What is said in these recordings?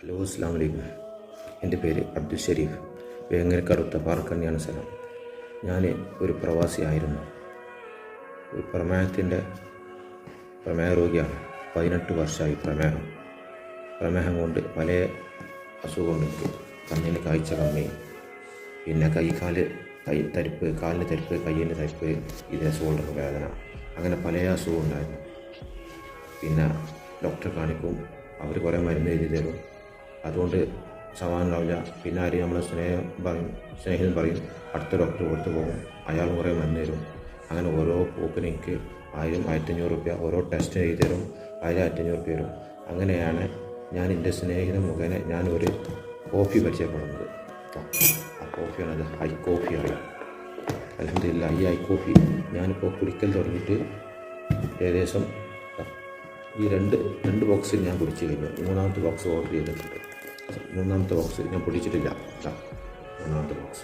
Hello, അസ്സലാമു അലൈക്കും. എൻ്റെ പേര് അബ്ദുൽ ഷരീഫ്. വേങ്ങരക്കടുത്ത പാറക്കണ്ണിയാണ് സ്ഥലം. ഞാൻ ഒരു പ്രവാസിയായിരുന്നു. ഒരു പ്രമേഹ രോഗിയാണ്. 18 വർഷമായി പ്രമേഹം കൊണ്ട് പല അസുഖമുണ്ട്. കണ്ണിന് കാഴ്ച കമ്മി, പിന്നെ കാലിന് തരിപ്പ്, കയ്യിന് തരിപ്പ്, ഇതിന് ഷോൾഡർ വേദന, അങ്ങനെ പല അസുഖം ഉണ്ടായിരുന്നു. പിന്നെ ഡോക്ടറെ കാണിക്കും, അവർ കുറേ മരുന്ന് എഴുതി തരും. അതുകൊണ്ട് സമാധാനമാവില്ല. പിന്നെ ആരെയും നമ്മളെ സ്നേഹിതൻ പറയും അടുത്ത ഡോക്ടർ കൊടുത്തു പോകും, അയാൾ കുറേ മരുന്ന് തരും. അങ്ങനെ ഓരോ പോക്കിന് എനിക്ക് 1000-1500 രൂപ ഓരോ ടെസ്റ്റ് എഴുതി തരും. 1000-1500 രൂപ തരും. അങ്ങനെയാണ് ഞാൻ എൻ്റെ സ്നേഹിതൻ മുഖേന ഞാനൊരു കോഫി പരിചയപ്പെടുന്നത്. ആ കോഫിയാണത്, ഐ കോഫി അറിയാം. അൽഹംദുലില്ലാ, ഈ ഐ കോഫി ഞാനിപ്പോൾ കുടിക്കൽ തുടങ്ങിയിട്ട് ഏകദേശം ഈ രണ്ട് ബോക്സിൽ ഞാൻ കുടിച്ച് കഴിഞ്ഞു. മൂന്നാമത്തെ ബോക്സ് ഓർഡർ ചെയ്തിട്ടുണ്ട്. മൂന്നാമത്തെ ബോക്സ് ഞാൻ പൊടിച്ചിട്ടില്ല. മൂന്നാമത്തെ ബോക്സ്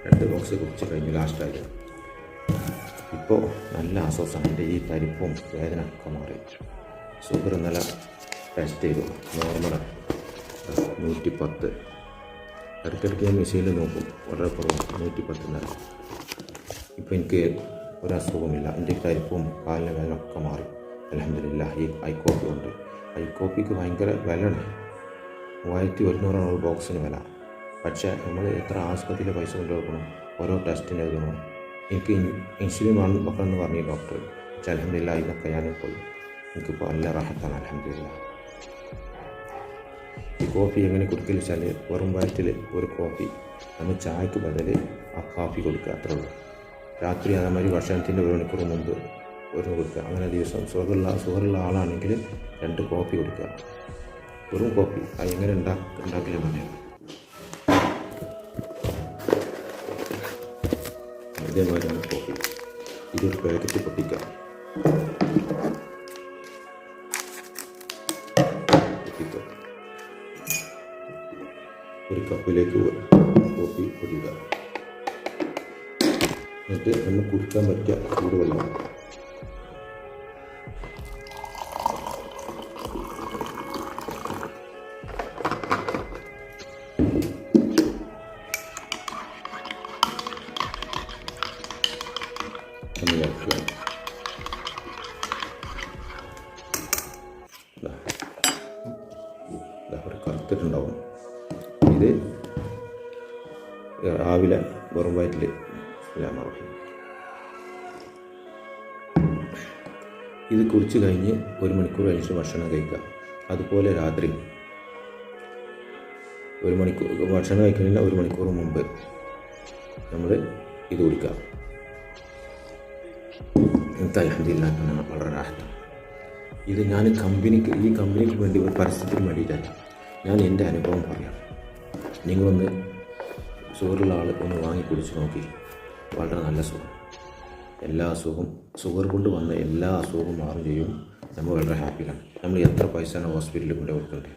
2 ബോക്സ് കുടിച്ച് കഴിഞ്ഞു ലാസ്റ്റായിട്ട്. ഇപ്പോൾ നല്ല ആശ്വാസമാണ്. എൻ്റെ ഈ തരിപ്പും വേദന ഒക്കെ മാറി. ഷുഗർ നല്ല ടെസ്റ്റ് ചെയ്തു, നോർമലാണ് 110. ഇടയ്ക്കിടയ്ക്ക് ഞാൻ മെഷീനിൽ നോക്കും, വളരെ കുറവ് 110 നേരം. ഇപ്പോൾ എനിക്ക് ഒരസുഖമില്ല. എൻ്റെ തരിപ്പും കാലിന് വേദന ഒക്കെ മാറി. അൽഹംദുലില്ലാ. ഈ ഐ കോഫി ഉണ്ട്. ഐ കോഫിക്ക് ഭയങ്കര വിലയാണ്. 3100 ഒരു ബോക്സിന് വില. പക്ഷേ നമ്മൾ എത്ര ആശുപത്രിയിലെ പൈസ കൊണ്ടുവെക്കണം, ഓരോ ടെസ്റ്റിന് എഴുതണം. എനിക്ക് ഇൻസുലിൻ വെക്കണമെന്ന് പറഞ്ഞു ഡോക്ടർ. പക്ഷേ അൽഹംദുലില്ലാ, ഇതൊക്കെ ഞാനിപ്പോൾ എനിക്കിപ്പോൾ നല്ല റാഹത്താണ്. അൽഹംദുലില്ലാ. ഈ കോഫി എങ്ങനെ കുടിക്കൽ വെച്ചാൽ, വെറും വയറ്റിൽ ഒരു കോഫി, നമ്മൾ ചായക്ക് ബദൽ ആ കാപ്പി കൊടുക്കുക, അത്രേ ഉള്ളൂ. രാത്രി അതേമാതിരി ഭക്ഷണത്തിൻ്റെ 1 മണിക്കൂർ മുമ്പ് ഒരു കൊടുക്കുക. അങ്ങനെ ദിവസം ഷുഗറുള്ള ആളാണെങ്കിൽ 2 കോഫി കൊടുക്കുക. വെറും കോഫി. അത് എങ്ങനെ ഉണ്ടാക്കില്ല പറയാം. അതേമാതിരിയാണ് കോഫി. ഇതൊരു പാക്കറ്റ് പൊട്ടിക്കുക. ഒരു കപ്പിലേക്ക് കോഫി പൊടിക്കുക. എന്നിട്ട് നമ്മൾ കുടിക്കാൻ പറ്റിയ ചൂടുവെള്ളം വയ്ക്കുക. ഒരു കറുത്തിട്ടുണ്ടാവും. ഇത് രാവിലെ വെറും വയറ്റിൽ ഇത് കുടിച്ച് കഴിഞ്ഞ് 1 മണിക്കൂർ കഴിഞ്ഞിട്ട് ഭക്ഷണം കഴിക്കുക. അതുപോലെ രാത്രി 1 മണിക്കൂർ ഭക്ഷണം കഴിക്കുന്നില്ല, 1 മണിക്കൂർ മുമ്പ് നമ്മൾ ഇത് കുടിക്കുക. എനിക്ക് അൽഹംദുലില്ലാ വളരെ റാഹത്താണ്. ഇത് ഞാൻ ഈ കമ്പനിക്ക് വേണ്ടി ഒരു പരസ്യത്തിന് വേണ്ടിയിട്ടല്ല, ഞാൻ എൻ്റെ അനുഭവം പറയാം. നിങ്ങളൊന്ന് ഷുഗറുള്ള ആൾ ഒന്ന് വാങ്ങി കുടിച്ച് നോക്കി. വളരെ നല്ല സുഖം. ഷുഗർ കൊണ്ട് വന്ന എല്ലാ അസുഖവും മാറും ചെയ്യും. നമ്മൾ വളരെ ഹാപ്പിയാണ്. നമ്മൾ എത്ര പൈസയാണ് ഹോസ്പിറ്റലിൽ കൊണ്ട് കൊടുക്കേണ്ടത്.